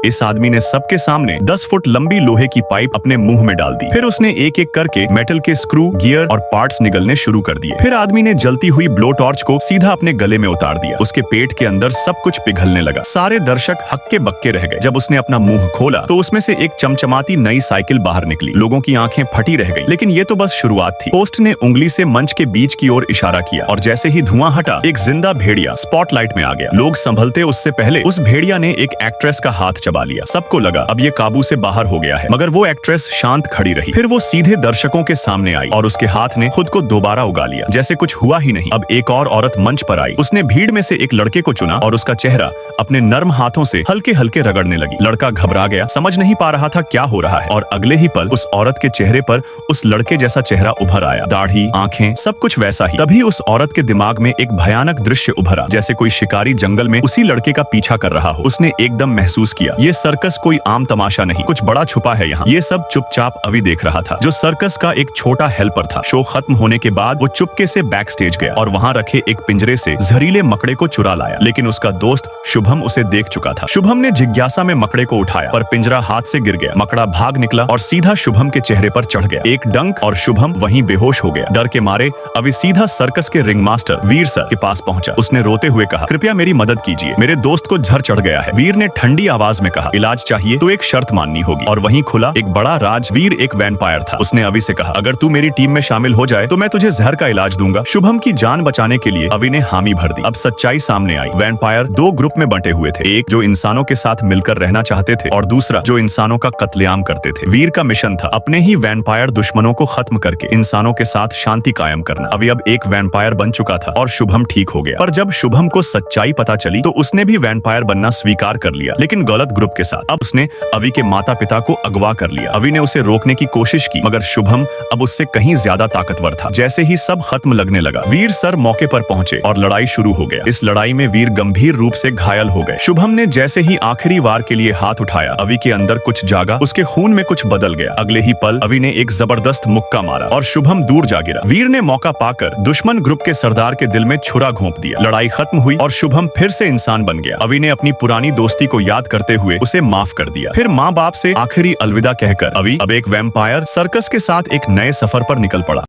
इस आदमी ने सबके सामने 10 फुट लंबी लोहे की पाइप अपने मुंह में डाल दी। फिर उसने एक एक करके मेटल के स्क्रू, गियर और पार्ट्स निगलने शुरू कर दिए। फिर आदमी ने जलती हुई ब्लो टॉर्च को सीधा अपने गले में उतार दिया। उसके पेट के अंदर सब कुछ पिघलने लगा। सारे दर्शक हक्के बक्के रह गए। जब उसने अपना मुंह खोला तो उसमें से एक चमचमाती नई साइकिल बाहर निकली। लोगों की आंखें फटी रह गई। लेकिन ये तो बस शुरुआत थी। होस्ट ने उंगली से मंच के बीच की ओर इशारा किया और जैसे ही धुआं हटा, एक जिंदा भेड़िया स्पॉटलाइट में आ गया। लोग संभलते उससे पहले उस भेड़िया ने एक एक्ट्रेस का हाथ चबा लिया। सबको लगा अब ये काबू से बाहर हो गया है, मगर वो एक्ट्रेस शांत खड़ी रही। फिर वो सीधे दर्शकों के सामने आई और उसके हाथ ने खुद को दोबारा उगा लिया, जैसे कुछ हुआ ही नहीं। अब एक और औरत मंच पर आई। उसने भीड़ में से एक लड़के को चुना और उसका चेहरा अपने नर्म हाथों से हल्के हल्के रगड़ने लगी। लड़का घबरा गया, समझ नहीं पा रहा था क्या हो रहा है, और अगले ही पल उस औरत के चेहरे पर उस लड़के जैसा चेहरा उभर आया। दाढ़ी, आंखें, सब कुछ वैसा ही। तभी उस औरत के दिमाग में एक भयानक दृश्य उभरा, जैसे कोई शिकारी जंगल में उसी लड़के का पीछा कर रहा हो। उसने एकदम महसूस किया, ये सर्कस कोई आम तमाशा नहीं, कुछ बड़ा छुपा है यहाँ। ये सब चुपचाप अभी देख रहा था, जो सर्कस का एक छोटा हेल्पर था। शो खत्म होने के बाद वो चुपके से बैक स्टेज गया और वहाँ रखे एक पिंजरे से जहरीले मकड़े को चुरा लाया। लेकिन उसका दोस्त शुभम उसे देख चुका था। शुभम ने जिज्ञासा में मकड़े को उठाया, पर पिंजरा हाथ से गिर गया। मकड़ा भाग निकला और सीधा शुभम के चेहरे पर चढ़ गया। एक डंक और शुभम वहीं बेहोश हो गया। डर के मारे अभी सीधा सर्कस के रिंग मास्टर वीर सर के पास पहुंचा। उसने रोते हुए कहा, कृपया मेरी मदद कीजिए, मेरे दोस्त को झर चढ़ गया है। वीर ने ठंडी आवाज में कहा, इलाज चाहिए तो एक शर्त माननी होगी। और वहीं खुला एक बड़ा राज। वीर एक वैम्पायर था। उसने अवि से कहा, अगर तू मेरी टीम में शामिल हो जाए तो मैं तुझे जहर का इलाज दूंगा। शुभम की जान बचाने के लिए अवि ने हामी भर दी। अब सच्चाई सामने आई। वैम्पायर दो ग्रुप में बंटे हुए थे, एक जो इंसानों के साथ मिलकर रहना चाहते थे और दूसरा जो इंसानों का कत्लेआम करते थे। वीर का मिशन था अपने ही वैम्पायर दुश्मनों को खत्म करके इंसानों के साथ शांति कायम करना। अवि अब एक वैम्पायर बन चुका था और शुभम ठीक हो गया। पर जब शुभम को सच्चाई पता चली तो उसने भी वैम्पायर बनना स्वीकार कर लिया, लेकिन गलत ग्रुप के साथ। अब उसने अवि के माता पिता को अगवा कर लिया। अवि ने उसे रोकने की कोशिश की, मगर शुभम अब उससे कहीं ज्यादा ताकतवर था। जैसे ही सब खत्म लगने लगा, वीर सर मौके पर पहुंचे और लड़ाई शुरू हो गया। इस लड़ाई में वीर गंभीर रूप से घायल हो गए। शुभम ने जैसे ही आखिरी वार के लिए हाथ उठाया, अवि के अंदर कुछ जागा, उसके खून में कुछ बदल गया। अगले ही पल अवि ने एक जबरदस्त मुक्का मारा और शुभम दूर जा गिरा। वीर ने मौका पाकर दुश्मन ग्रुप के सरदार के दिल में छुरा घोंप दिया। लड़ाई खत्म हुई और शुभम फिर से इंसान बन गया। अवि ने अपनी पुरानी दोस्ती को याद करते हुए उसे माफ कर दिया। फिर माँ बाप से आखिरी अलविदा कहकर अवि अब एक वैम्पायर सर्कस के साथ एक नए सफर पर निकल पड़ा।